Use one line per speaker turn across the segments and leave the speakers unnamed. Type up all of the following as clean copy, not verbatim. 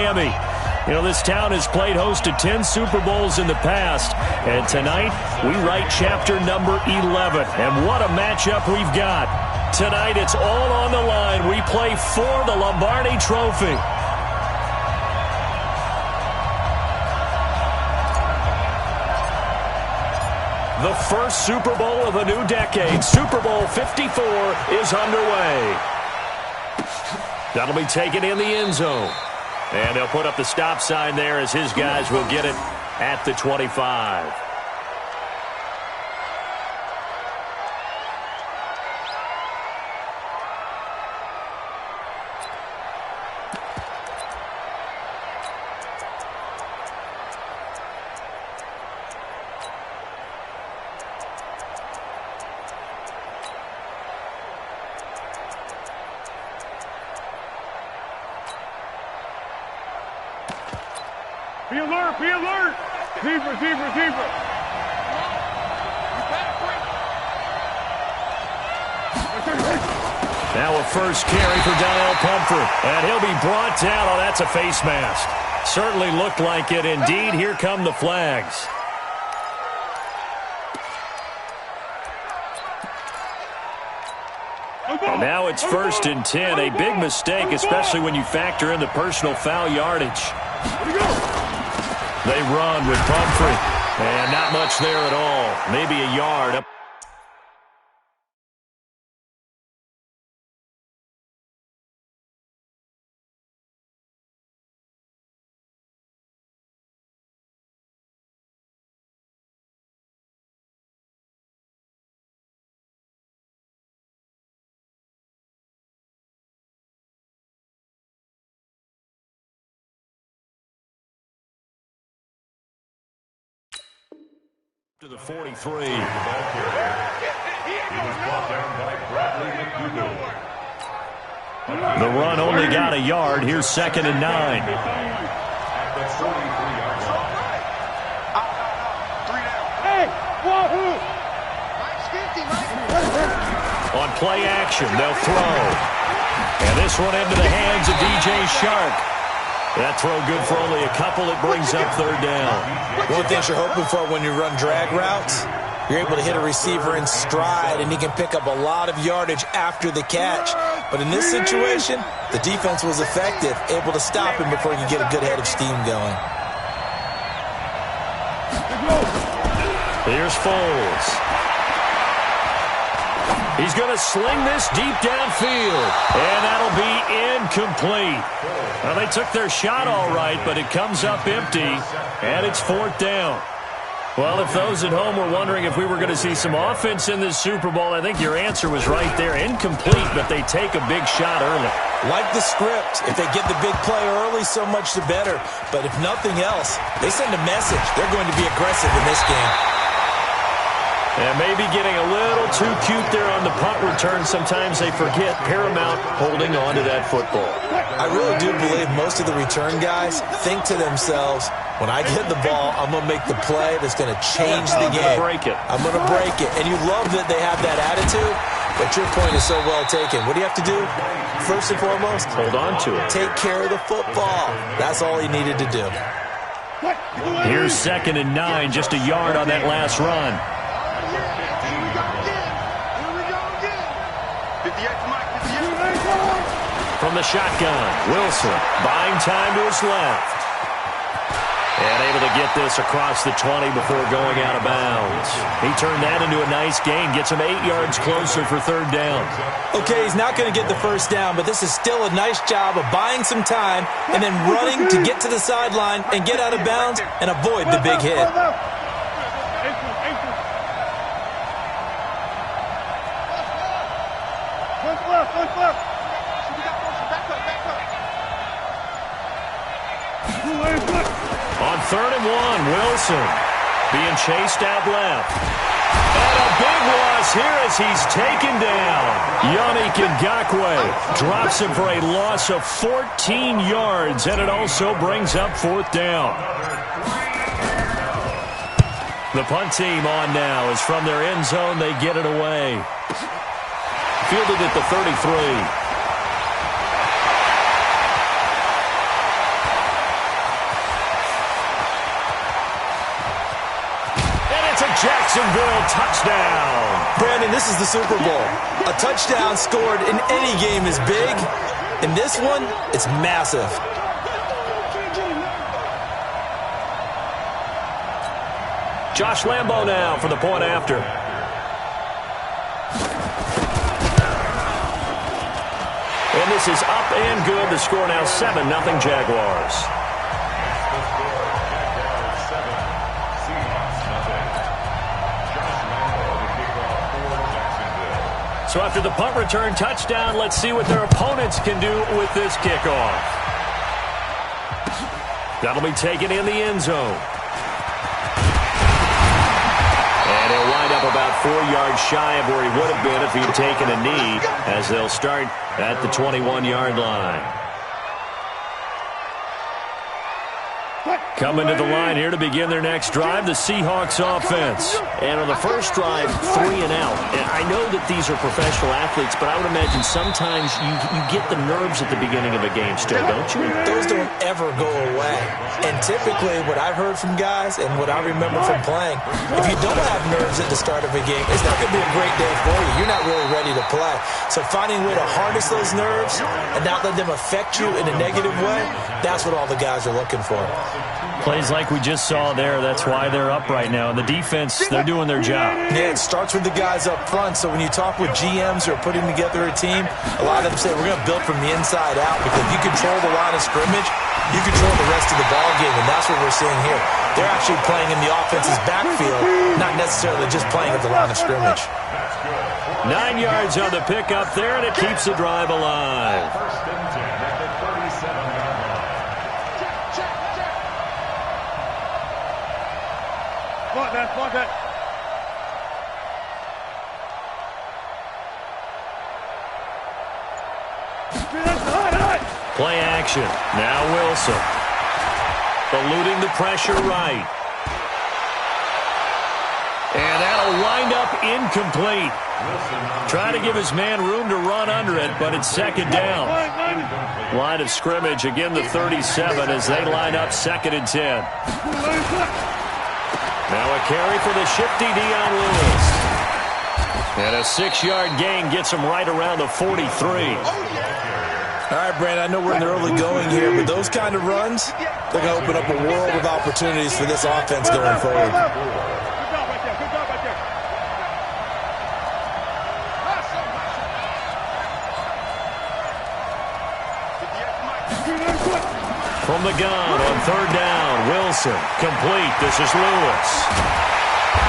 Miami. You know, this town has played host to 10 Super Bowls in the past, and tonight we write chapter number 11. And what a matchup we've got. Tonight it's all on the line. We play for the Lombardi Trophy. The first Super Bowl of the new decade, Super Bowl 54, is underway. That'll be taken in the end zone. And they'll put up the stop sign there as his guys will get it at the 25.
Be alert, be alert. Receiver.
Now a first carry for Donnell Pumphrey. And he'll be brought down. Oh, that's a face mask. Certainly looked like it. Indeed, here come the flags. And now it's 1st and 10. A big mistake, especially when you factor in the personal foul yardage. They run with Pumphrey. And not much there at all. Maybe a yard up. To the 43. The run only got a yard. Here's 2nd and 9. On play action, they'll throw. And this one into the hands of DJ Shark. That throw good for only a couple. It brings up 3rd down.
One of the things you're hoping for when you run drag routes, you're able to hit a receiver in stride, and he can pick up a lot of yardage after the catch. But in this situation, the defense was effective, able to stop him before he could get a good head of steam going.
Here's Foles. He's going to sling this deep downfield, and that'll be incomplete. Well, they took their shot all right, but it comes up empty, and it's 4th down. Well, if those at home were wondering if we were going to see some offense in this Super Bowl, I think your answer was right there. Incomplete, but they take a big shot early.
Like the script, if they get the big play early, so much the better. But if nothing else, they send a message. They're going to be aggressive in this game.
And maybe getting a little too cute there on the punt return. Sometimes they forget paramount holding on to that football.
I really do believe most of the return guys think to themselves, when I get the ball, I'm going to make the play that's going to change the game. I'm going to break it. And you love that they have that attitude, but your point is so well taken. What do you have to do? First and foremost,
hold on to it.
Take care of the football. That's all he needed to do.
Here's 2nd and 9, just a yard on that last run. From the shotgun, Wilson buying time to his left. And able to get this across the 20 before going out of bounds. He turned that into a nice gain, gets him 8 yards closer for 3rd down.
Okay, he's not going to get the first down, but this is still a nice job of buying some time and then running to get to the sideline and get out of bounds and avoid the big hit.
On 3rd and 1, Wilson being chased out left. And a big loss here as he's taken down. Yannick Ngakoue drops him for a loss of 14 yards, and it also brings up 4th down. The punt team on now is from their end zone. They get it away. Fielded at the 33. Jacksonville touchdown.
Brandon, this is the Super Bowl. A touchdown scored in any game is big. In this one, it's massive.
Josh Lambo now for the point after. And this is up and good. The score now 7-0 Jaguars. So after the punt return touchdown, let's see what their opponents can do with this kickoff. That'll be taken in the end zone. And he'll wind up about 4 yards shy of where he would have been if he'd taken a knee, as they'll start at the 21-yard line. Coming to the line here to begin their next drive, the Seahawks offense. And on the first drive, 3 and out. And I know that these are professional athletes, but I would imagine sometimes you get the nerves at the beginning of a game still, don't you?
Those don't ever go away. And typically what I've heard from guys and what I remember from playing, if you don't have nerves at the start of a game, it's not going to be a great day for you. You're not really ready to play. So finding a way to harness those nerves and not let them affect you in a negative way, that's what all the guys are looking for.
Plays like we just saw there, that's why they're up right now. And the defense, they're doing their job.
Yeah, it starts with the guys up front. So when you talk with GMs who are putting together a team, a lot of them say we're going to build from the inside out, because if you control the line of scrimmage, you control the rest of the ball game, and that's what we're seeing here. They're actually playing in the offense's backfield, not necessarily just playing at the line of scrimmage.
9 yards on the pickup there, and it keeps the drive alive.
Block that.
Play action. Now Wilson. Eluding the pressure right. And that'll wind up incomplete. Trying to give his man room to run under it, but it's second down. Line of scrimmage, again the 37 as they line up 2nd and 10. Now a carry for the shifty Dion Lewis. And a 6-yard gain gets him right around the 43.
All right, Brandon, I know we're in the early going here, but those kind of runs, they're going to open up a world of opportunities for this offense going forward.
From the gun on 3rd down, Wilson complete. This is Lewis.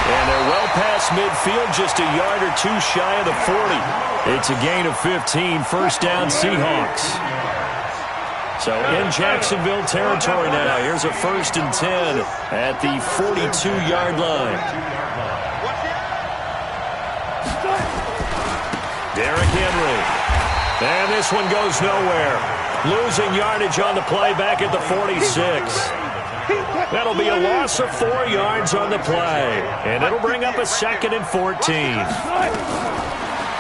And they're well past midfield, just a yard or 2 shy of the 40. It's a gain of 15, 1st down Seahawks. So in Jacksonville territory now. Here's a 1st and 10 at the 42-yard line. Derrick Henry. And this one goes nowhere. Losing yardage on the play back at the 46. That'll be a loss of 4 yards on the play. And it'll bring up a 2nd and 14.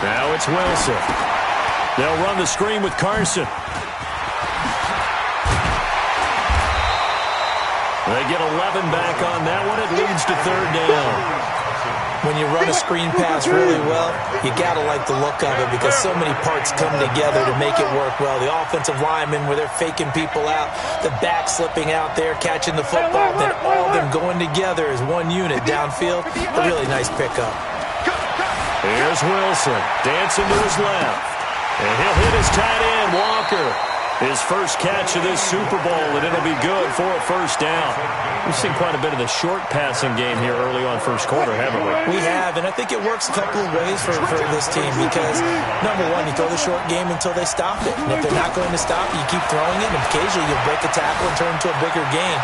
Now it's Wilson. They'll run the screen with Carson. They get 11 back on that one. It leads to 3rd down.
When you run a screen pass really well, you got to like the look of it, because so many parts come together to make it work well. The offensive linemen, where they're faking people out, the back slipping out there, catching the football, then all of them going together as one unit downfield. A really nice pickup.
Here's Wilson, dancing to his left. And he'll hit his tight end, Walker. His first catch of this Super Bowl, and it'll be good for a 1st down. We've seen quite a bit of the short passing game here early on 1st quarter, haven't we?
We have, and I think it works a couple of ways for this team, because, number one, you throw the short game until they stop it. And if they're not going to stop it, you keep throwing it, and occasionally you'll break a tackle and turn into a bigger gain.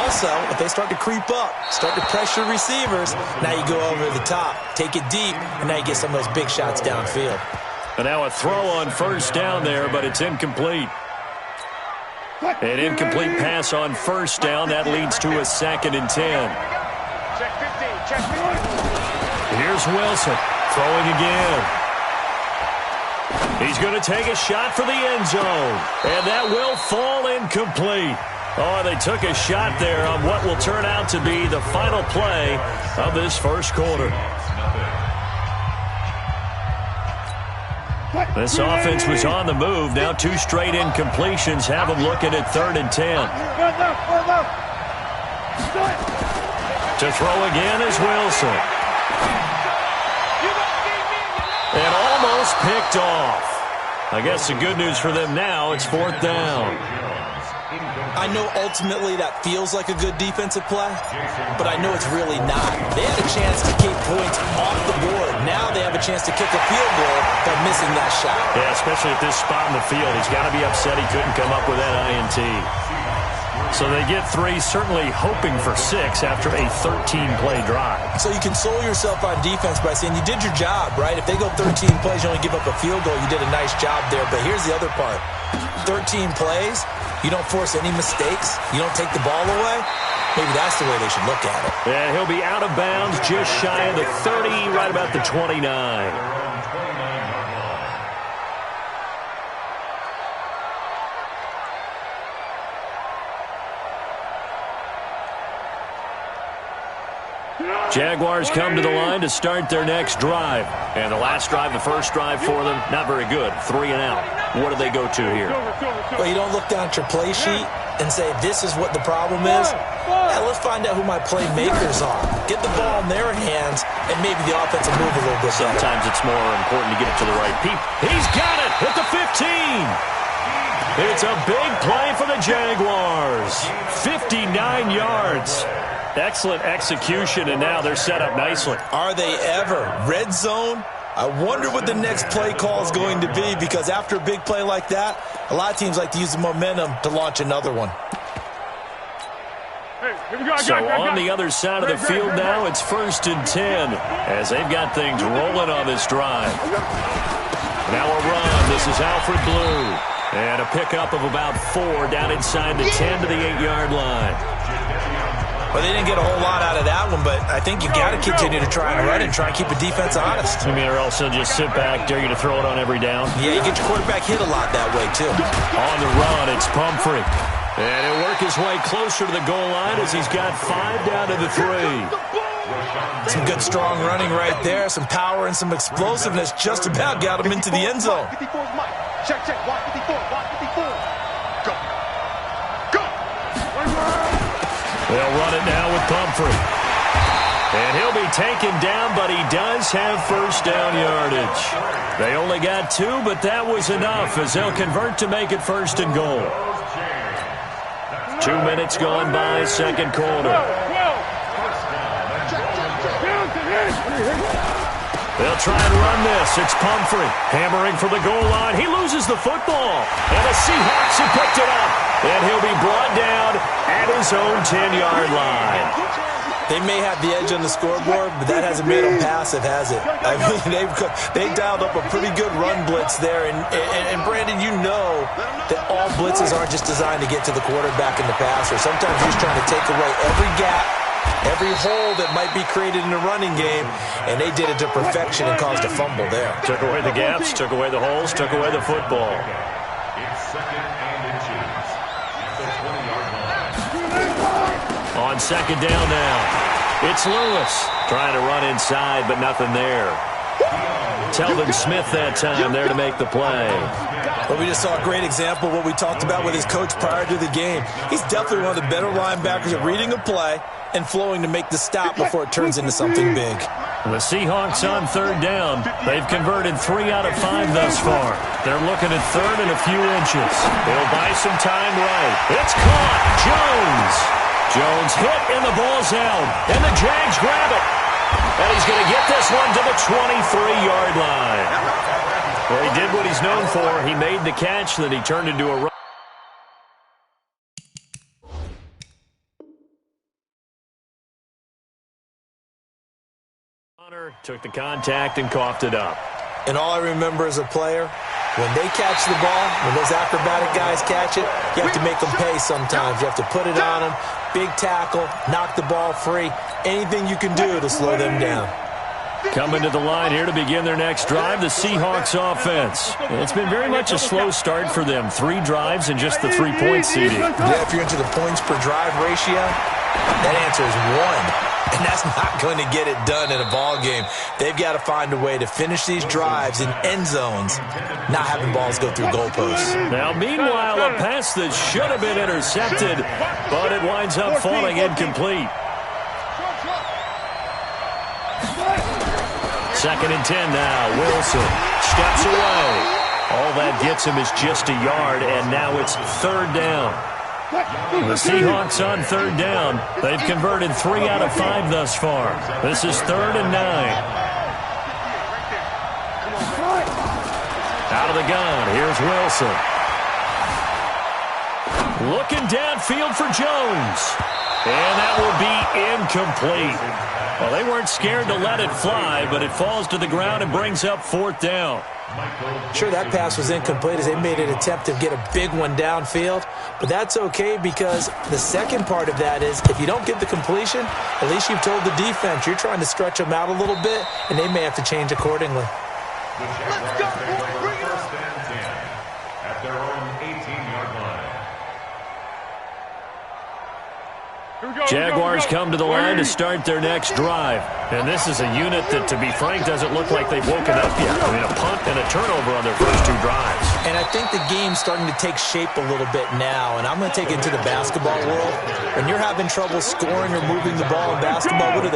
Also, if they start to creep up, start to pressure receivers, now you go over the top, take it deep, and now you get some of those big shots downfield.
And now a throw on 1st down there, but it's incomplete. An incomplete pass on 1st down. That leads to a 2nd and 10. Here's Wilson throwing again. He's going to take a shot for the end zone. And that will fall incomplete. Oh, they took a shot there on what will turn out to be the final play of this first quarter. This offense was on the move. Now 2 straight incompletions have them looking at 3rd and 10. To throw again is Wilson. And almost picked off. I guess the good news for them now, it's 4th down.
I know ultimately that feels like a good defensive play, but I know it's really not. They had a chance to keep points off the board. Now they have a chance to kick a field goal by missing that shot.
Yeah, especially at this spot in the field. He's got to be upset he couldn't come up with that INT. So they get 3, certainly hoping for 6 after a 13-play drive.
So you console yourself on defense by saying you did your job, right? If they go 13 plays, you only give up a field goal, you did a nice job there. But here's the other part. 13 plays, you don't force any mistakes, you don't take the ball away. Maybe that's the way they should look at it.
And he'll be out of bounds just shy of the 30, right about the 29. Jaguars come to the line to start their next drive. And the last drive, the first drive for them, not very good. 3 and out. What do they go to here?
Well, you don't look down at your play sheet and say, this is what the problem is. Yeah, let's find out who my playmakers are. Get the ball in their hands, and maybe the offense will move a little bit better.
Sometimes it's more important to get it to the right people. He's got it at the 15. It's a big play for the Jaguars. 59 yards. Excellent execution, and now they're set up nicely.
Are they ever? Red zone? I wonder what the next play call is going to be, because after a big play like that, a lot of teams like to use the momentum to launch another one.
So on the other side of the field now, it's 1st and 10 as they've got things rolling on this drive. Now a run. This is Alfred Blue. And a pickup of about 4 down inside the 10 to the 8-yard line.
Well, they didn't get a whole lot out of that one, but I think you got to continue to try and run and try and keep a defense honest.
I mean, or else they'll just sit back, dare you to throw it on every down.
Yeah, you get your quarterback hit a lot that way, too.
On the run, it's Pumphrey. And he'll work his way closer to the goal line as he's got 5 down to the 3.
Some good, strong running right there. Some power and some explosiveness just about got him into the end zone.
Check, watch 54, watch 54. Go.
They'll run it now with Pumphrey. And he'll be taken down, but he does have 1st down yardage. They only got 2, but that was enough as they'll convert to make it 1st and goal. 2 minutes gone by, 2nd quarter. They'll try and run this. It's Pumphrey hammering for the goal line. He loses the football. And the Seahawks have picked it up. And he'll be brought down at his own 10-yard line.
They may have the edge on the scoreboard, but that hasn't made them passive, has it? I mean, they dialed up a pretty good run blitz there. And Brandon, you know that all blitzes aren't just designed to get to the quarterback and the passer. Sometimes you're just trying to take away every gap, every hole that might be created in the running game, and they did it to perfection and caused a fumble there.
Took away the gaps, took away the holes, took away the football. On 2nd down now, it's Lewis trying to run inside, but nothing there. Telvin Smith that time there to make the play.
Well, we just saw a great example of what we talked about with his coach prior to the game. He's definitely one of the better linebackers at reading a play and flowing to make the stop before it turns into something big.
The Seahawks on 3rd down. They've converted 3 out of 5 thus far. They're looking at 3rd and a few inches. They'll buy some time right. It's caught. Jones hit and the ball's out. And the Jags grab it. And he's going to get this one to the 23-yard line. Well, he did what he's known for. He made the catch, then he turned into a run. Took the contact and coughed it up.
And all I remember as a player, when they catch the ball, when those acrobatic guys catch it, you have to make them pay sometimes. You have to put it on them, big tackle, knock the ball free, anything you can do to slow them down.
Coming to the line here to begin their next drive, the Seahawks offense. It's been very much a slow start for them. 3 drives and just the 3-point seeding.
Yeah, if you're into the points per drive ratio, that answer is 1. And that's not going to get it done in a ball game. They've got to find a way to finish these drives in end zones, not having balls go through goalposts.
Now, meanwhile, a pass that should have been intercepted, but it winds up falling incomplete. 2nd and 10 now. Wilson steps away. All that gets him is just a yard, and now it's 3rd down. The Seahawks on 3rd down. They've converted 3 out of 5 thus far. This is 3rd and 9. Out of the gun. Here's Wilson. Looking downfield for Jones. And that will be incomplete. Well, they weren't scared to let it fly, but it falls to the ground and brings up 4th down.
Sure, that pass was incomplete as they made an attempt to get a big one downfield, but that's okay because the second part of that is if you don't get the completion, at least you've told the defense you're trying to stretch them out a little bit, and they may have to change accordingly.
Let's go, boy. Bring it up.
At their own 18-yard line.
Jaguars come to the line to start their next drive. And this is a unit that, to be frank, doesn't look like they've woken up yet. I mean, a punt and a turnover on their first 2 drives.
And I think the game's starting to take shape a little bit now. And I'm going to take it into the basketball world. When you're having trouble scoring or moving the ball in basketball, what do?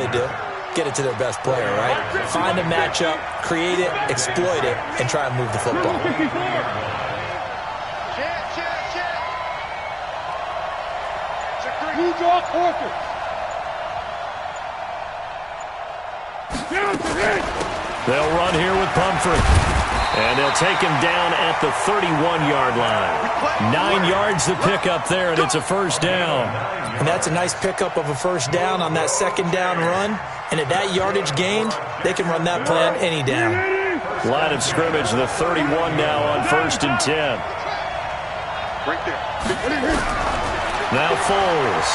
Get it to their best player, right? Find a matchup, create it, exploit it, and try and move the football.
They'll run here with Pumphrey. And they'll take him down at the 31-yard line. 9 yards to pick up there, and it's a 1st down.
And that's a nice pickup of a 1st down on that 2nd down run. And at that yardage gained, they can run that plan any down.
Line of scrimmage, the 31 now on 1st and 10.
Right there.
Now Foles.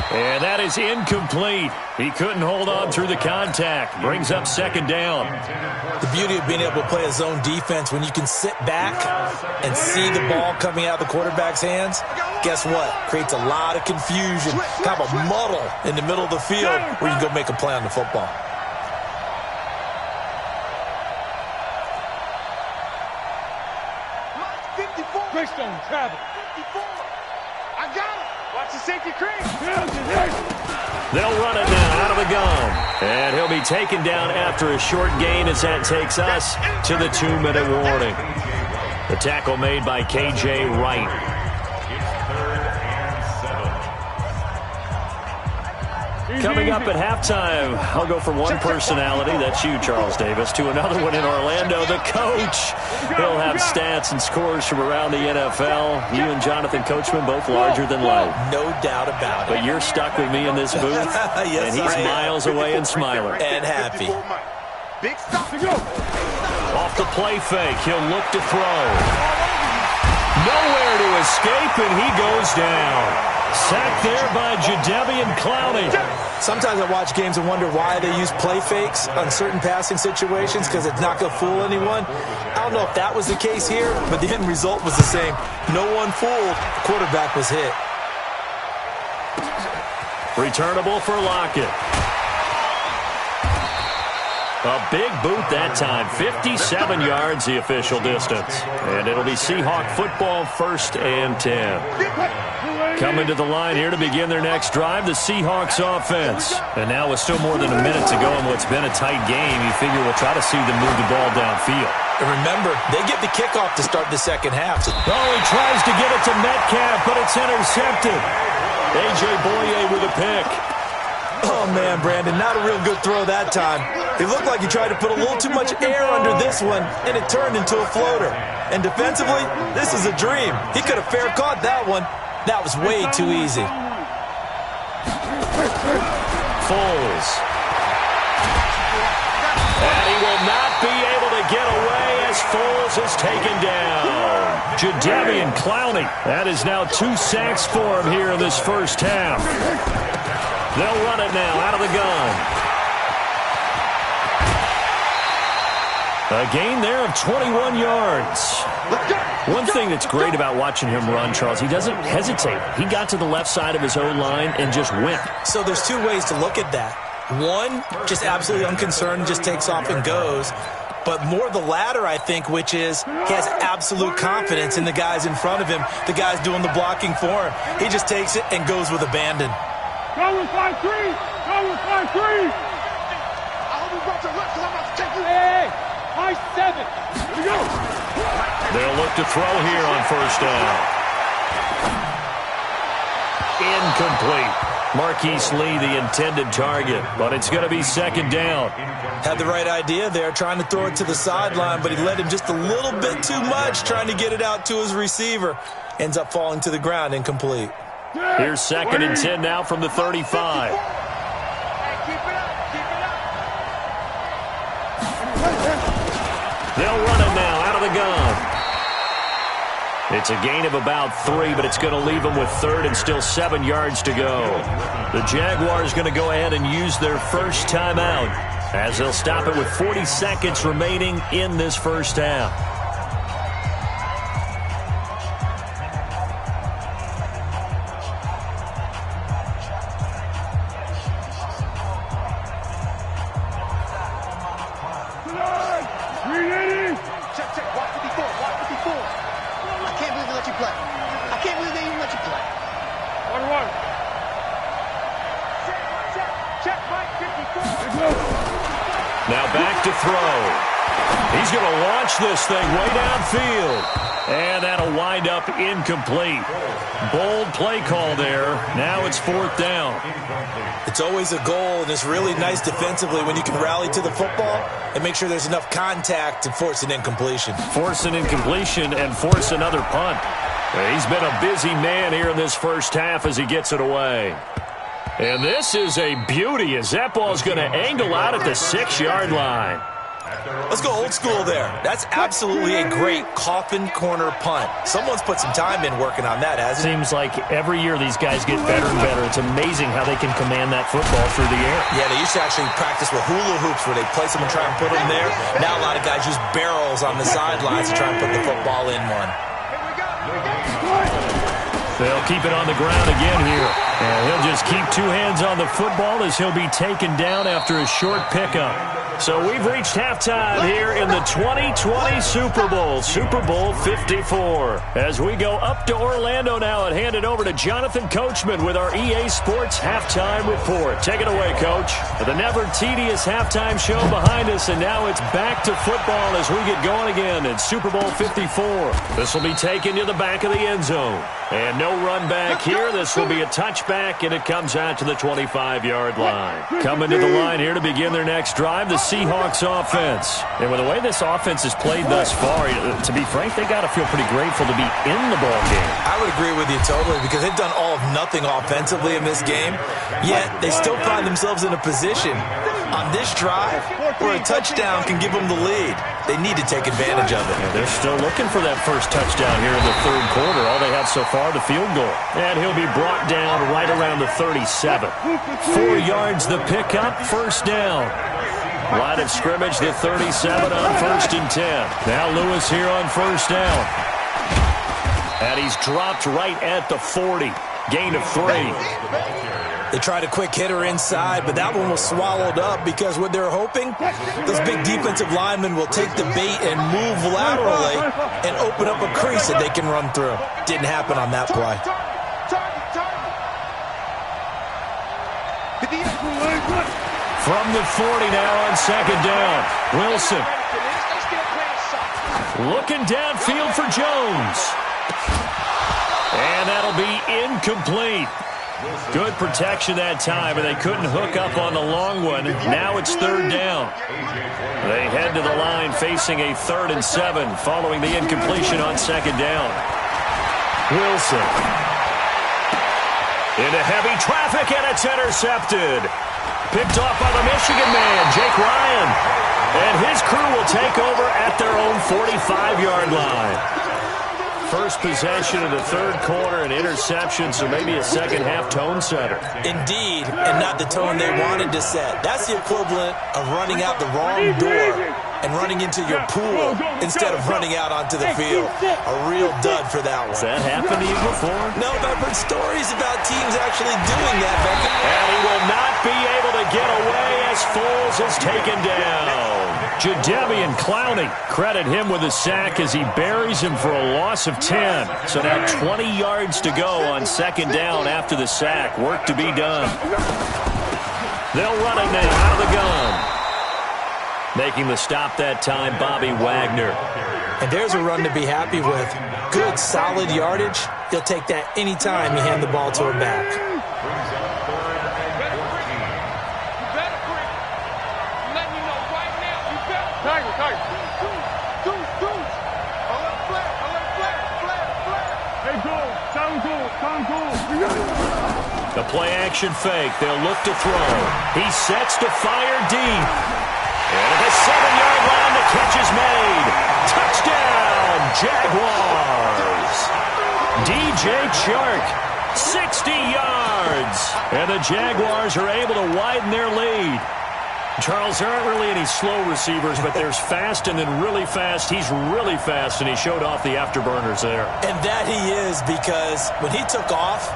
And that is incomplete. He couldn't hold on through the contact. Brings up 2nd down.
The beauty of being able to play a zone defense when you can sit back and see the ball coming out of the quarterback's hands, guess what? Creates a lot of confusion, kind of a muddle in the middle of the field where you can go make a play on the football.
Greystone travel. 54. I got it. Watch the safety cream.
They'll run it now out of the gun. And he'll be taken down after a short gain as that takes us to the 2-minute warning. The tackle made by K.J. Wright. Coming up at halftime, I'll go from one personality, that's you, Charles Davis, to another one in Orlando, the coach. He'll have stats and scores from around the NFL. You and Jonathan Coachman, both larger than life.
No doubt about it.
But you're stuck with me in this booth,
yes,
and he's miles away and smiling.
And happy.
Big stop.
Off the play fake, he'll look to throw. Nowhere to escape, and he goes down. Sacked there by Jadeveon Clowney.
Sometimes I watch games and wonder why they use play fakes on certain passing situations because it's not going to fool anyone. I don't know if that was the case here, but the end result was the same. No one fooled. The quarterback was hit.
Returnable for Lockett. A big boot that time. 57 yards the official distance. And it'll be Seahawk football 1st and 10. Coming to the line here to begin their next drive, the Seahawks offense. And now with still more than a minute to go in what's been a tight game, you figure we'll try to see them move the ball downfield.
And remember, they get the kickoff to start the 2nd half.
Oh, he tries to get it to Metcalf, but it's intercepted. A.J. Boye with a pick.
Oh, man, Brandon, not a real good throw that time. It looked like he tried to put a little too much air under this one, and it turned into a floater. And defensively, this is a dream. He could have fair caught that one. That was way too easy.
Foles. And he will not be able to get away as Foles is taken down. Jadeveon Clowney. That is now 2 sacks for him here in this 1st half. They'll run it now out of the gun. A gain there of 21 yards. One thing that's great about watching him run, Charles, he doesn't hesitate. He got to the left side of his own line and just went.
So there's two ways to look at that. One, just absolutely unconcerned, just takes off and goes. But more the latter, I think, which is he has absolute confidence in the guys in front of him, the guys doing the blocking for him. He just takes it and goes with abandon.
Go with 5-3! Go with 5-3! I hope you brought your left because I'm about to take you. Hey, 5-7. Here we go.
They'll look to throw here on first down. Incomplete. Marquise Lee, the intended target, but it's going to be second down.
Had the right idea there, trying to throw it to the sideline, but he led him just a little bit too much, trying to get it out to his receiver. Ends up falling to the ground, incomplete.
Here's second and 10 now from the 35.
Hey, keep it up, keep it up.
They'll run it now out of the gun. It's a gain of about 3, but it's going to leave them with third and still 7 yards to go. The Jaguars going to go ahead and use their first timeout as they'll stop it with 40 seconds remaining in this first half. Now back to throw. He's going to launch this thing way downfield. And that'll wind up incomplete. Bold play call there. Now it's fourth down.
It's always a goal, and it's really nice defensively when you can rally to the football and make sure there's enough contact to force an incompletion.
Force an incompletion and force another punt. He's been a busy man here in this first half as he gets it away. And this is a beauty as that ball's going to angle out at the 6-yard line.
Let's go old school there. That's absolutely a great coffin corner punt. Someone's put some time in working on that, hasn't it?
Seems like every year these guys get better and better. It's amazing how they can command that football through the air.
Yeah, they used to actually practice with hula hoops where they place them and try and put them there. Now a lot of guys use barrels on the sidelines to try and put the football in one.
They'll keep it on the ground again here. And he'll just keep two hands on the football as he'll be taken down after a short pickup. So we've reached halftime here in the 2020 Super Bowl, Super Bowl 54. As we go up to Orlando now and hand it over to Jonathan Coachman with our EA Sports Halftime Report. Take it away, Coach. The never tedious halftime show behind us, and now it's back to football as we get going again in Super Bowl 54. This will be taken to the back of the end zone. And no run back here. This will be a touchback, and it comes out to the 25-yard line. Coming to the line here to begin their next drive, the Seahawks offense. And with the way this offense has played thus far, to be frank, they got to feel pretty grateful to be in the ball game.
I would agree with you totally because they've done all of nothing offensively in this game, yet they still find themselves in a position on this drive where a touchdown can give them the lead. They need to take advantage of it.
Yeah, they're still looking for that first touchdown here in the third quarter. All they have so far, the field goal. And he'll be brought down right around the 37. 4 yards the pickup, first down. Line of scrimmage, the 37 on first and 10. Now Lewis here on first down. And he's dropped right at the 40. Gain of 3.
They tried a quick hitter inside, but that one was swallowed up because what they're hoping, those big defensive linemen will take the bait and move laterally and open up a crease that they can run through. Didn't happen on that play.
From the 40 now on second down. Wilson. Looking downfield for Jones. And that'll be incomplete. Good protection that time, and they couldn't hook up on the long one. Now it's third down. They head to the line facing a 3rd and 7 following the incompletion on second down. Wilson. Into heavy traffic, and it's intercepted. Picked off by the Michigan man, Jake Ryan. And his crew will take over at their own 45-yard line. first possession of the third quarter, an interception, so maybe a second-half tone setter.
Indeed, and not the tone they wanted to set. That's the equivalent of running out the wrong door and running into your pool instead of running out onto the field. A real dud for that one.
Has that happened to you before?
No, but I've heard stories about teams actually doing that, Becky.
And he will not be able to get away as Foles is taken down. Jadeveon Clowney, credit him with a sack as he buries him for a loss of 10. So now 20 yards to go on second down after the sack. Work to be done. They'll run it now out of the gun. Making the stop that time, Bobby Wagner.
And there's a run to be happy with. Good, solid yardage. He'll take that any time you hand the ball to him back.
The play-action fake. They'll look to throw. He sets to fire deep. And at the 7-yard line, the catch is made. Touchdown, Jaguars. DJ Chark, 60 yards. And the Jaguars are able to widen their lead. Charles, there aren't really any slow receivers, but there's fast and then really fast. He's really fast, and he showed off the afterburners there.
And that he is, because when he took off,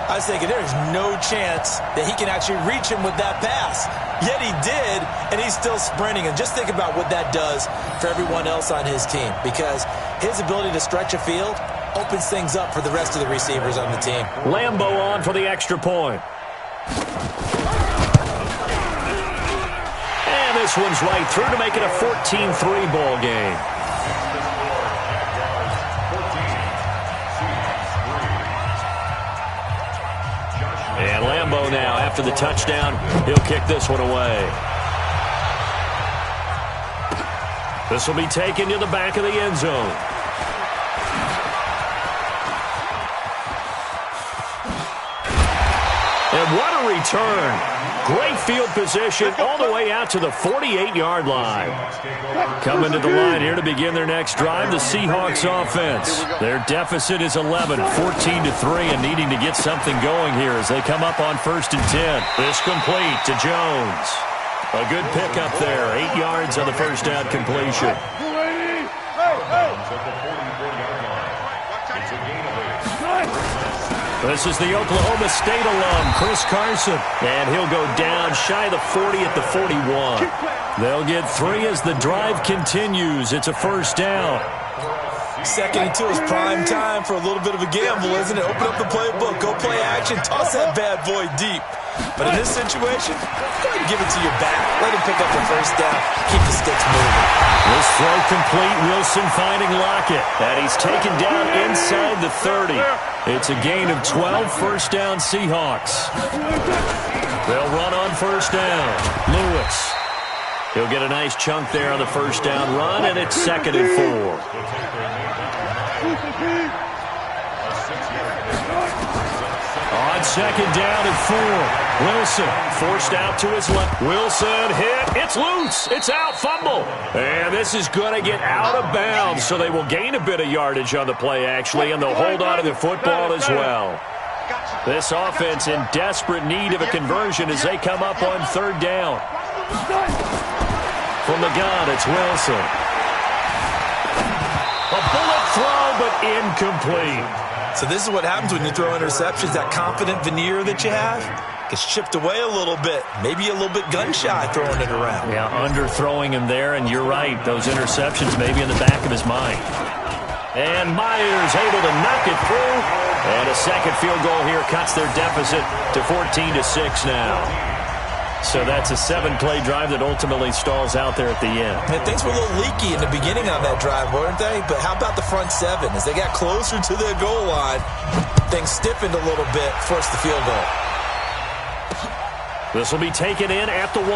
I was thinking there's no chance that he can actually reach him with that pass. Yet he did, and he's still sprinting. And just think about what that does for everyone else on his team, because his ability to stretch a field opens things up for the rest of the receivers on the team.
Lambeau on for the extra point. And this one's right through to make it a 14-3 ball game. And Lambeau now, after the touchdown, he'll kick this one away. This will be taken to the back of the end zone. And what a return. Great field position all the way out to the 48-yard line. Coming to the line here to begin their next drive, the Seahawks offense. Their deficit is 11, 14-3, and needing to get something going here as they come up on 1st and 10. This complete to Jones. A good pickup there, 8 yards on the first down completion. This is the Oklahoma State alum, Chris Carson. And he'll go down shy of the 40 at the 41. They'll get 3 as the drive continues. It's a first down.
2nd and 2 is prime time for a little bit of a gamble, isn't it? Open up the playbook, go play action, toss that bad boy deep. But in this situation, go ahead and give it to your back. Let him pick up the first down. Keep the sticks moving.
This throw complete. Wilson finding Lockett. And he's taken down inside the 30. It's a gain of 12, first down Seahawks. They'll run on first down. Lewis. He'll get a nice chunk there on the first down run, and it's 2nd and 4. On second down and 4. Wilson forced out to his left. Wilson hit. It's loose. It's out. Fumble. And this is going to get out of bounds, so they will gain a bit of yardage on the play, actually, and they'll hold on to the football as well. This offense in desperate need of a conversion as they come up on 3rd down. From the gun, it's Wilson. A bullet throw, but incomplete.
So this is what happens when you throw interceptions. That confident veneer that you have gets chipped away a little bit. Maybe a little bit gun-shy throwing it around.
Yeah, underthrowing him there, and you're right. Those interceptions may be in the back of his mind. And Myers able to knock it through. And a second field goal here cuts their deficit to 14-6 now. So that's a 7-play drive that ultimately stalls out there at the end.
And things were a little leaky in the beginning on that drive, weren't they? But how about the front 7? As they got closer to their goal line, things stiffened a little bit, forced the field goal.
This will be taken in at the 1.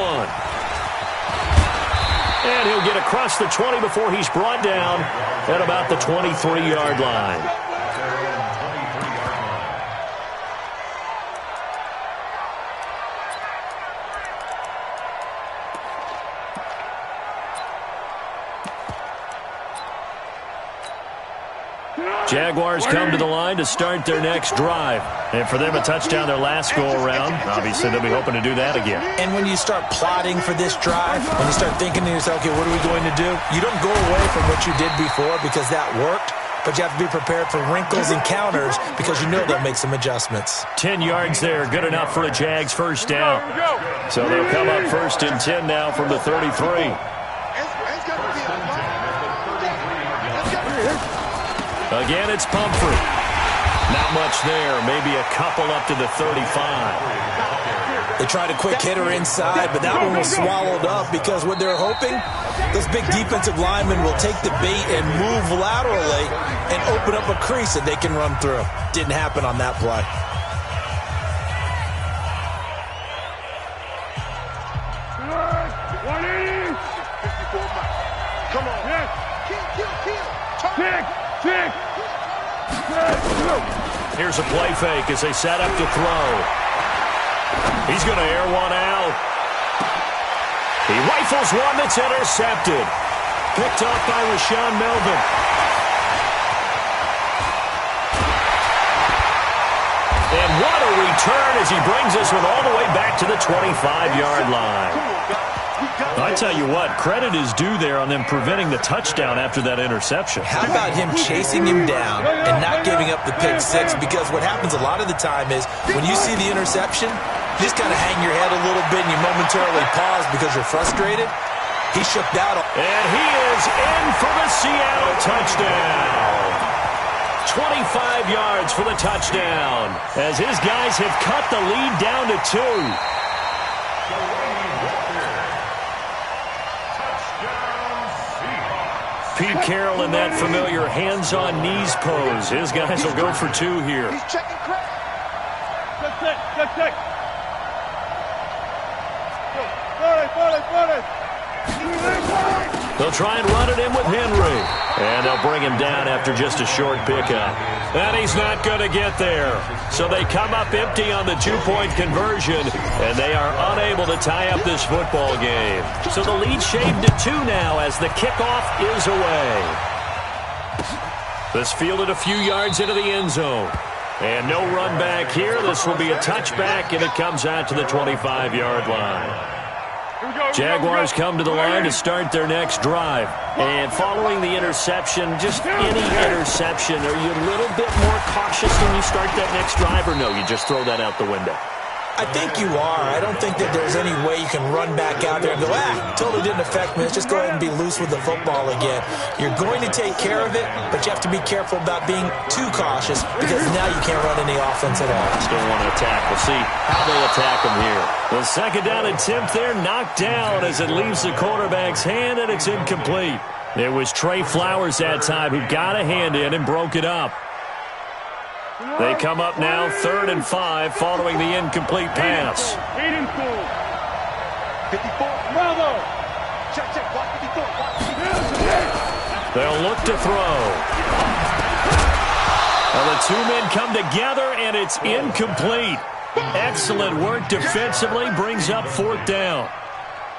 And he'll get across the 20 before he's brought down at about the 23-yard line. Jaguars come to the line to start their next drive. And for them, a touchdown their last go-around. Obviously, they'll be hoping to do that again.
And when you start plotting for this drive, when you start thinking to yourself, okay, what are we going to do? You don't go away from what you did before because that worked, but you have to be prepared for wrinkles and counters because you know they'll make some adjustments.
10 yards there, good enough for a Jags first down. So they'll come up 1st and 10 now from the 33. Again, it's Pumphrey. Not much there. Maybe a couple up to the 35.
They tried a quick hitter inside, but that one was swallowed up because what they're hoping, those big defensive linemen will take the bait and move laterally and open up a crease that they can run through. Didn't happen on that play.
Come on. Yes. Kill.
Here's a play fake as they set up to throw. He's going to air one out. He rifles one that's intercepted. Picked off by Rashaan Melvin. And what a return as he brings us with all the way back to the 25-yard line. I tell you what, credit is due there on them preventing the touchdown after that interception.
How about him chasing him down and not giving up the pick six? Because what happens a lot of the time is when you see the interception, you just kind of hang your head a little bit and you momentarily pause because you're frustrated. He shook that off.
And he is in for the Seattle touchdown. 25 yards for the touchdown as his guys have cut the lead down to 2. Pete Carroll in that familiar hands-on knees pose. His guys will go for 2 here.
He's checking crack. Check.
They'll try and run it in with Henry. And they'll bring him down after just a short pickup. And he's not going to get there. So they come up empty on the 2-point conversion, and they are unable to tie up this football game. So the lead shaved to 2 now as the kickoff is away. This fielded a few yards into the end zone. And no run back here. This will be a touchback, and it comes out to the 25-yard line. Jaguars come to the line to start their next drive. And following the interception, just any interception, are you a little bit more cautious when you start that next drive, or no, you just throw that out the window?
I think you are. I don't think that there's any way you can run back out there and go, totally didn't affect me. Let's just go ahead and be loose with the football again. You're going to take care of it, but you have to be careful about being too cautious because now you can't run any offense at all.
Still want to attack. We'll see how they attack them here. The second down attempt there knocked down as it leaves the quarterback's hand, and it's incomplete. It was Trey Flowers that time who got a hand in and broke it up. They come up now 3rd and 5 following the incomplete pass.
54. Bravo. Check.
They'll look to throw. Well, the 2 men come together, and it's incomplete. Excellent work defensively, brings up 4th down.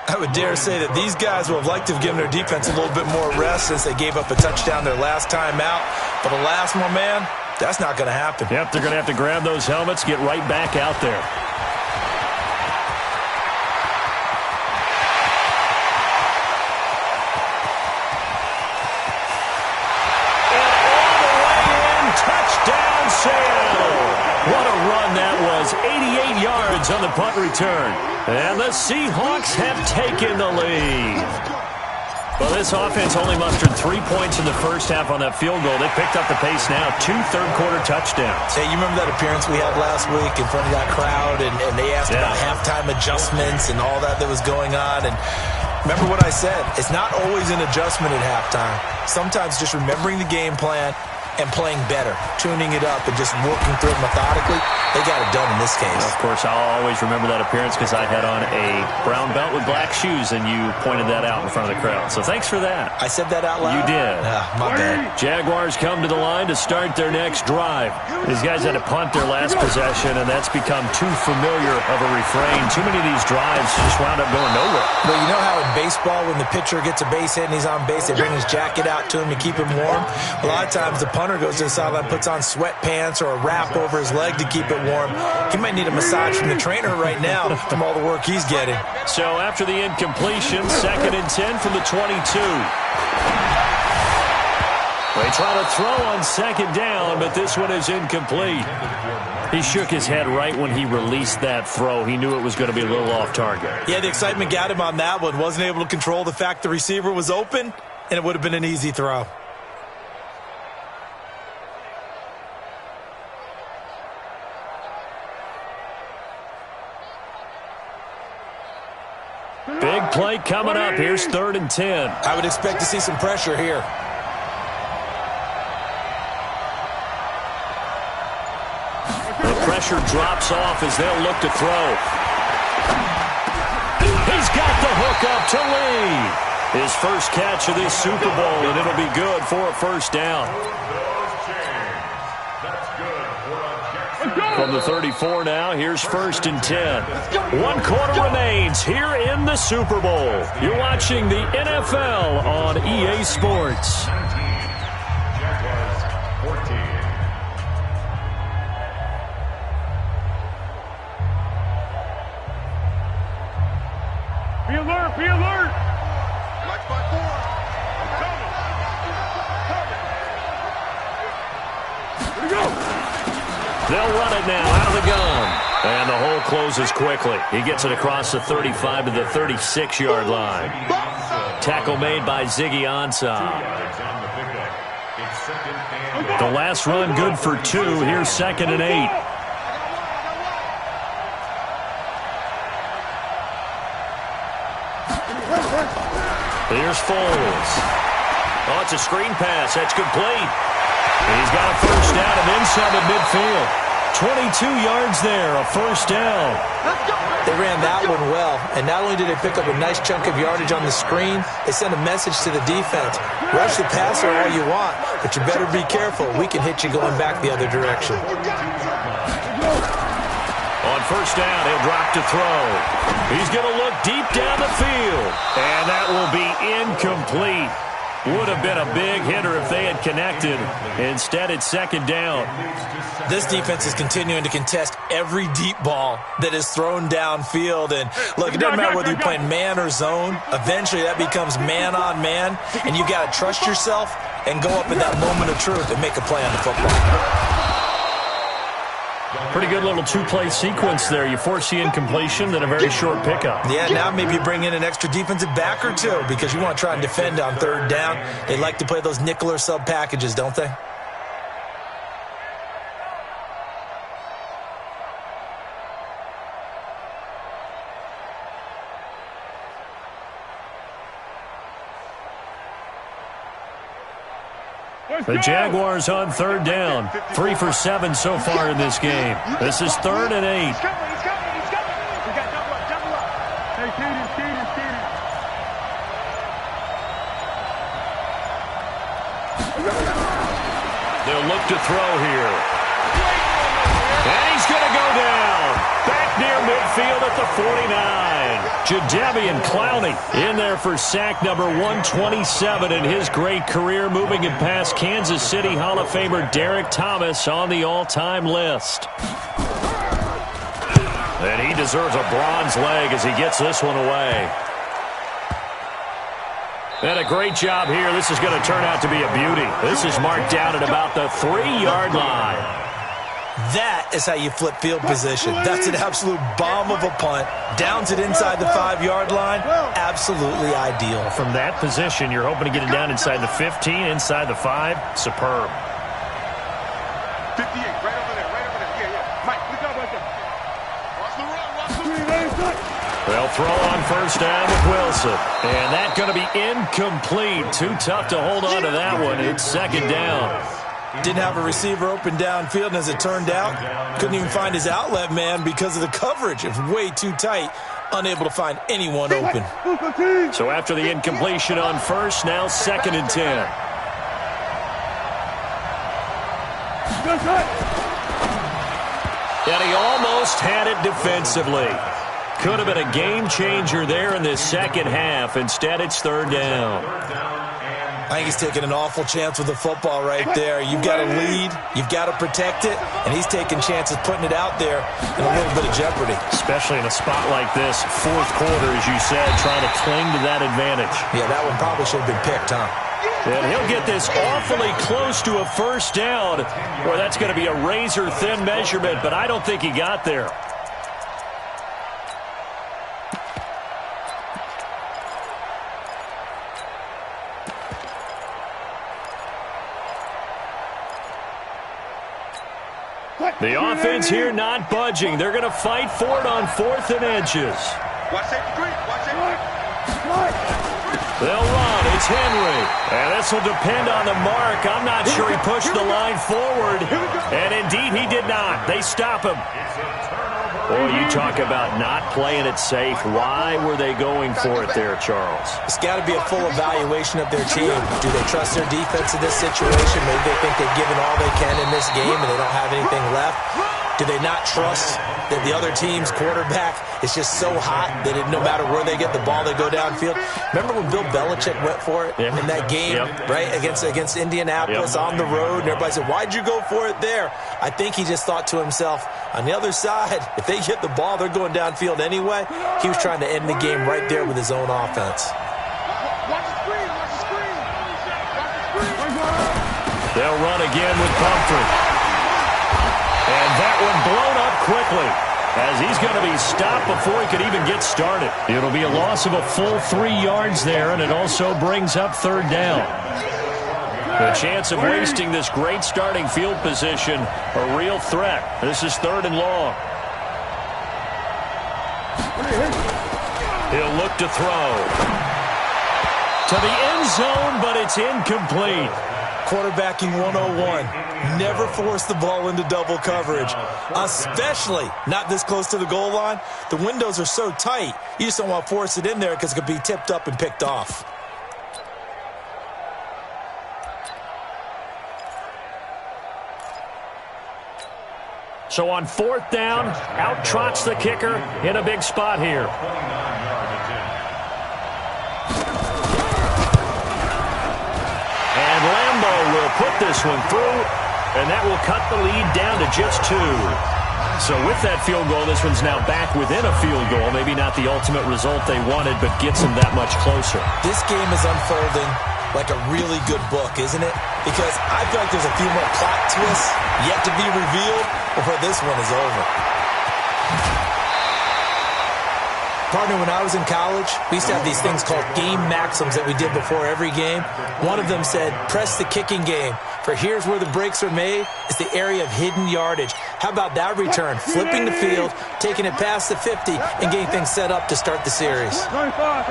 I would dare say that these guys would have liked to have given their defense a little bit more rest since they gave up a touchdown their last time out. But the last one, man, that's not going to happen.
Yep, they're going to have to grab those helmets, get right back out there. And all the way in, touchdown Seattle. What a run that was. 88 yards on the punt return. And the Seahawks have taken the lead. Well, this offense only mustered 3 points in the first half on that field goal. They picked up the pace now. 2 third-quarter touchdowns.
Hey, you remember that appearance we had last week in front of that crowd, and they asked about halftime adjustments and all that was going on, and remember what I said. It's not always an adjustment at halftime. Sometimes just remembering the game plan and playing better, tuning it up, and just working through it methodically. They got it done in this case.
Of course, I'll always remember that appearance because I had on a brown belt with black shoes, and you pointed that out in front of the crowd. So thanks for that.
I said that out loud?
You did.
My bad.
Jaguars come to the line to start their next drive. These guys had to punt their last possession, and that's become too familiar of a refrain. Too many of these drives just wound up going nowhere.
But you know how in baseball, when the pitcher gets a base hit and he's on base, they bring his jacket out to him to keep him warm? A lot of times the punter goes to the sideline, puts on sweatpants or a wrap over his leg to keep it warm. He might need a massage from the trainer right now from all the work he's getting.
So after the incompletion, 2nd and 10 from the 22. They try to throw on 2nd down, but this one is incomplete. He shook his head right when he released that throw. He knew it was going to be a little off target.
Yeah, the excitement got him on that one. Wasn't able to control the fact the receiver was open, and it would have been an easy throw.
Big play coming up. Here's 3rd and 10.
I would expect to see some pressure here.
Pressure drops off as they'll look to throw. He's got the hook up to Lee. His first catch of this Super Bowl, and it'll be good for a 1st down. From the 34 now, here's 1st and 10. 1 quarter remains here in the Super Bowl. You're watching the NFL on EA Sports.
Be alert, be alert! Watch my board. Here we go!
They'll run it now out of the gun. And the hole closes quickly. He gets it across the 35 to the 36-yard line. Tackle made by Ziggy Ansah. The last run good for 2. Here's 2nd and 8. Here's Foles. Oh, it's a screen pass. That's complete. He's got a 1st down and then some at midfield. 22 yards there, a 1st down.
They ran that one well, and not only did they pick up a nice chunk of yardage on the screen, they sent a message to the defense. Rush the passer all you want, but you better be careful. We can hit you going back the other direction.
On 1st down, he'll drop to throw. He's going to look deep down the field, and that will be incomplete. Would have been a big hitter if they had connected. Instead, it's 2nd down.
This defense is continuing to contest every deep ball that is thrown downfield. And look, it doesn't matter whether you're playing man or zone. Eventually, that becomes man on man, and you got to trust yourself and go up in that moment of truth and make a play on the football.
Pretty good little 2-play sequence there. You force the incompletion, then a very short pickup.
Yeah, now maybe you bring in an extra defensive back or 2 because you want to try and defend on 3rd down. They like to play those nickel or sub packages, don't they?
The Jaguars on 3rd down. 3 for 7 so far in this game. This is 3rd and 8.
He's coming. We got double up. Hey, Kaden.
They'll look to throw here. And he's going to go down. Back near midfield at the 49. Jadeveon Clowney in there for sack number 127 in his great career, moving it past Kansas City Hall of Famer Derek Thomas on the all-time list. And he deserves a bronze leg as he gets this one away. And a great job here. This is going to turn out to be a beauty. This is marked down at about the 3-yard line.
That is how you flip field position. That's an absolute bomb of a punt. Downs it inside the 5-yard line. Absolutely ideal.
From that position, you're hoping to get it down inside the 15, inside the 5. Superb.
58, right over there. Yeah. Mike, good job right there. Watch the run.
They'll throw on 1st down with Wilson. And that's going to be incomplete. Too tough to hold on to that one. It's 2nd down.
Didn't have a receiver open downfield, and as it turned out, couldn't even find his outlet man because of the coverage. It was way too tight, unable to find anyone open.
So after the incompletion on 1st, now 2nd and 10. And he almost had it defensively. Could have been a game changer there in this second half. Instead, it's 3rd down.
I think he's taking an awful chance with the football right there. You've got to lead, you've got to protect it, and he's taking chances putting it out there in a little bit of jeopardy.
Especially in a spot like this, fourth quarter, as you said, trying to cling to that advantage.
Yeah, that one probably should have been picked, huh?
And he'll get this awfully close to a first down, where that's going to be a razor-thin measurement, but I don't think he got there. The offense here not budging. They're going to fight for it on 4th and inches. They'll run. It's Henry. And this will depend on the mark. I'm not sure he pushed the line forward. And indeed, he did not. They stop him. Boy, you talk about not playing it safe. Why were they going for it there, Charles?
It's got to be a full evaluation of their team. Do they trust their defense in this situation? Maybe they think they've given all they can in this game and they don't have anything left. Do they not trust that the other team's quarterback is just so hot that no matter where they get the ball, they go downfield? Remember when Bill Belichick went for it in that game, right, against Indianapolis on the road? And everybody said, why'd you go for it there? I think he just thought to himself, on the other side, if they get the ball, they're going downfield anyway. He was trying to end the game right there with his own offense.
They'll run again with Pumphrey. And that one blown up quickly as he's going to be stopped before he could even get started. It'll be a loss of a full 3 yards there, and it also brings up 3rd down. The chance of wasting this great starting field position, a real threat. This is 3rd and long. He'll look to throw. To the end zone, but it's incomplete.
Quarterbacking 101. Never force the ball into double coverage, especially not this close to the goal line. The windows are so tight, you just don't want to force it in there because it could be tipped up and picked off.
So on 4th down, out trots the kicker in a big spot here. And Lambeau will put this one through, and that will cut the lead down to just 2. So with that field goal, this one's now back within a field goal. Maybe not the ultimate result they wanted, but gets them that much closer.
This game is unfolding like a really good book, isn't it? Because I feel like there's a few more plot twists yet to be revealed before this one is over. Partner, when I was in college, we used to have these things called game maxims that we did before every game. One of them said, press the kicking game, for here's where the breaks are made. It's the area of hidden yardage. How about that return? Flipping the field, taking it past the 50, and getting things set up to start the series.
25.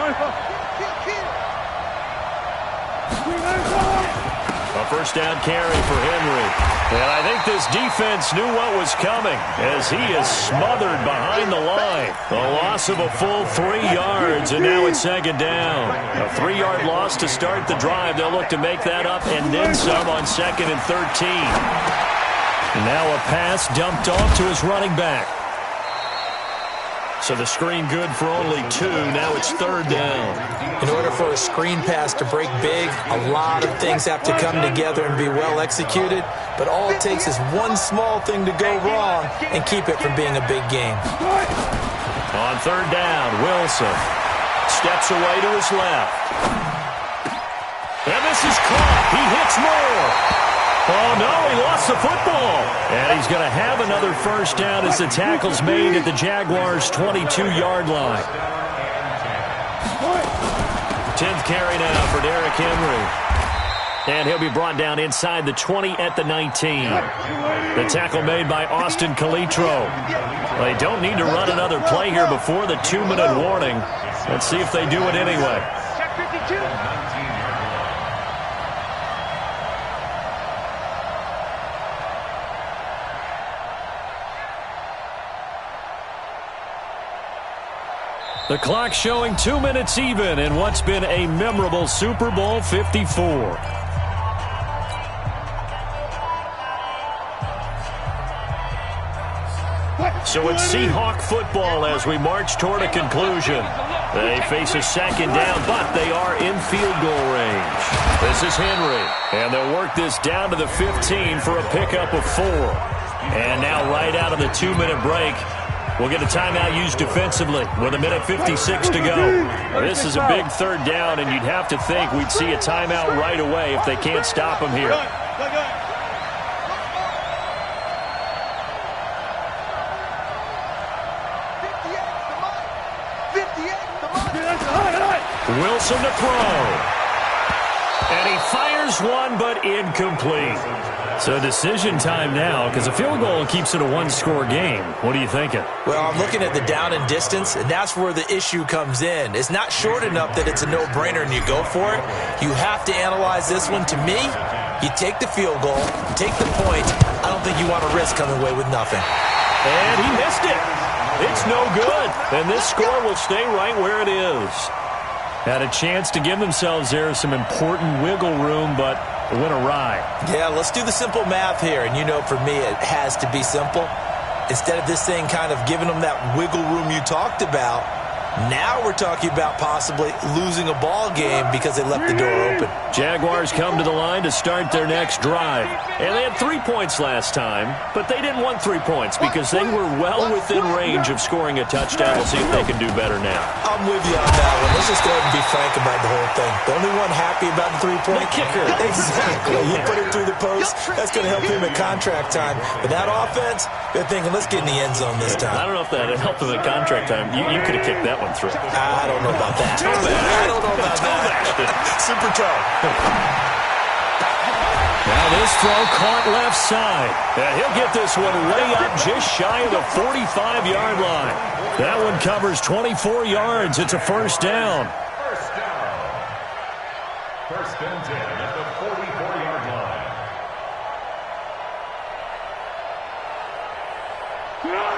A first down carry for Henry. And I think this defense knew what was coming as he is smothered behind the line. A loss of a full 3 yards, and now it's 2nd down. A 3-yard loss to start the drive. They'll look to make that up and then some on 2nd and 13. Now a pass dumped off to his running back. So the screen good for only 2. Now it's 3rd down.
In order for a screen pass to break big, a lot of things have to come together and be well executed. But all it takes is one small thing to go wrong and keep it from being a big game.
On 3rd down, Wilson steps away to his left. And this is caught. He hits more. Oh, no, he lost the football. And he's going to have another first down as the tackle's made at the Jaguars' 22-yard line. 10th carry now for Derrick Henry. And he'll be brought down inside the 20 at the 19. The tackle made by Austin Calitro. They don't need to run another play here before the 2-minute warning. Let's see if they do it anyway. The clock showing 2 minutes even in what's been a memorable Super Bowl 54. So it's Seahawk football as we march toward a conclusion. They face a second down, but they are in field goal range. This is Henry, and they'll work this down to the 15 for a pickup of 4. And now right out of the 2-minute break, we'll get a timeout used defensively with 1:56 to go. This is a big third down, and you'd have to think we'd see a timeout right away if they can't stop them here. Wilson to throw. And he fires one, but incomplete. So decision time now, because a field goal keeps it a one-score game. What are you thinking?
Well, I'm looking at the down and distance, and that's where the issue comes in. It's not short enough that it's a no-brainer and you go for it. You have to analyze this one. To me, you take the field goal, you take the point. I don't think you want to risk coming away with nothing.
And he missed it. It's no good. And this score will stay right where it is. Had a chance to give themselves there some important wiggle room, but it went awry.
Yeah, let's do the simple math here. And you know, for me, it has to be simple. Instead of this thing kind of giving them that wiggle room you talked about, now we're talking about possibly losing a ball game because they left the door open.
Jaguars come to the line to start their next drive. And they had 3 points last time, but they didn't want 3 points because they were well within range of scoring a touchdown. We'll see if they can do better now.
I'm with you on that one. Let's just go ahead and be frank about the whole thing. The only one happy about the 3-point
kicker.
Exactly. You put it through the post, that's going to help him at contract time. But that offense, they're thinking, let's get in the end zone this time.
I don't know if that helped them at contract time. You could have kicked that one through.
I don't know about that. I don't know about that. Super toe.
Now this throw caught left side. And he'll get this one way up just shy of the 45-yard line. That one covers 24 yards. It's a first down.
First and 10 at the 44-yard line.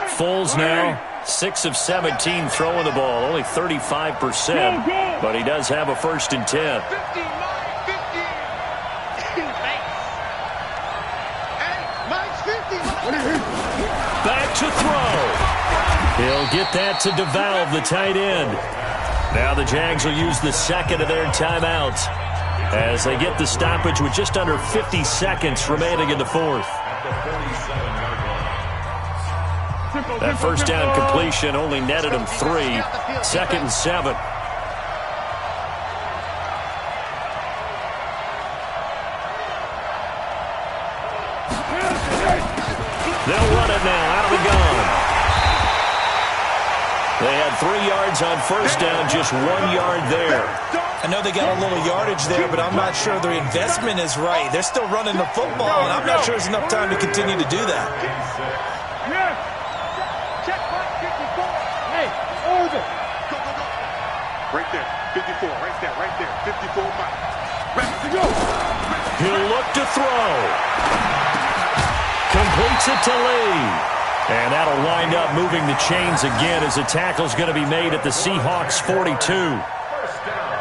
Foles now 6 of 17 throwing the ball, only 35%, but he does have a first and 10. Back to throw. He'll get that to DeValve, the tight end. Now the Jags will use the second of their timeouts as they get the stoppage with just under 50 seconds remaining in the fourth. That first down completion only netted him 3. Second and 7. They'll run it now out of the gun. They had 3 yards on first down, just 1 yard there.
I know they got a little yardage there, but I'm not sure their investment is right. They're still running the football, and I'm not sure there's enough time to continue to do that.
Right there, 54, right there, 54 miles. Ready to go.
He'll look to throw. Completes it to Lee. And that'll wind up moving the chains again as the tackle's going to be made at the Seahawks 42.
First down.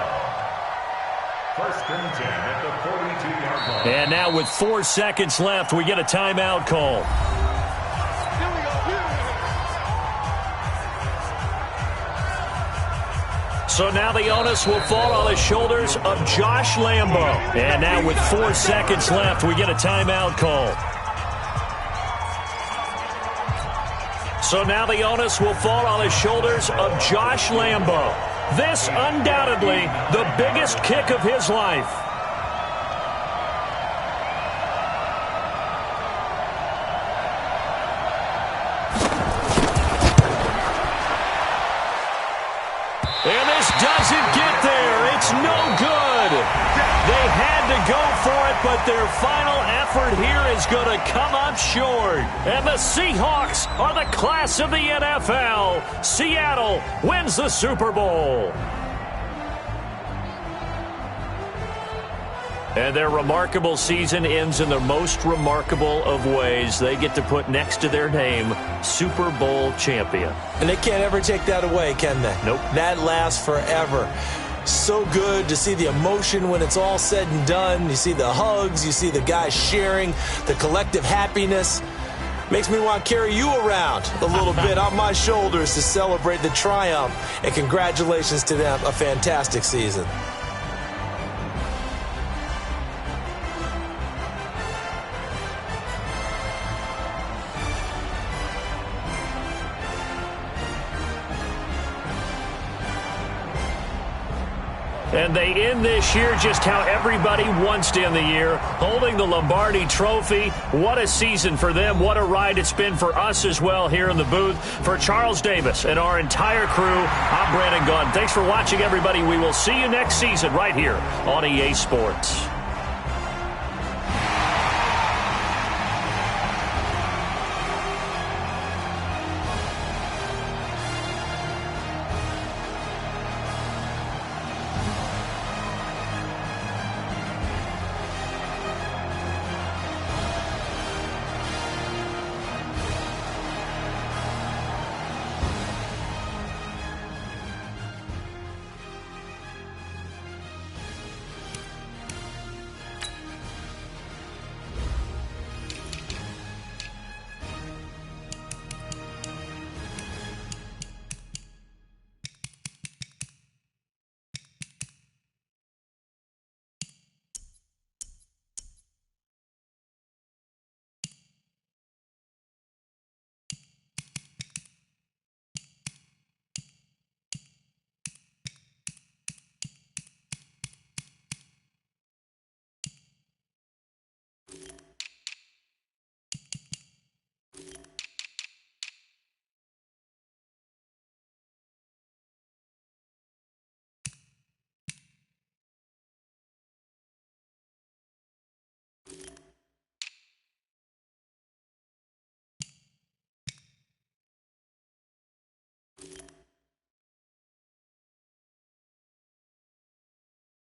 First and 10 at the 42-yard line.
And now with 4 seconds left, we get a timeout call. So now the onus will fall on the shoulders of Josh Lambo. And now with 4 seconds left, we get a timeout call. So now the onus will fall on the shoulders of Josh Lambo. This undoubtedly the biggest kick of his life. And this doesn't get there. It's no good. They had to go for it, but their final effort here is going to come up short. And the Seahawks are the class of the NFL. Seattle wins the Super Bowl. And their remarkable season ends in the most remarkable of ways. They get to put next to their name, Super Bowl champion.
And they can't ever take that away, can they?
Nope.
That lasts forever. So good to see the emotion when it's all said and done. You see the hugs. You see the guys sharing, the collective happiness. Makes me want to carry you around a little bit on my shoulders to celebrate the triumph. And congratulations to them. A fantastic season.
And they end this year just how everybody wants to end the year, holding the Lombardi Trophy. What a season for them. What a ride it's been for us as well here in the booth. For Charles Davis and our entire crew, I'm Brandon Gaudin. Thanks for watching, everybody. We will see you next season right here on EA Sports.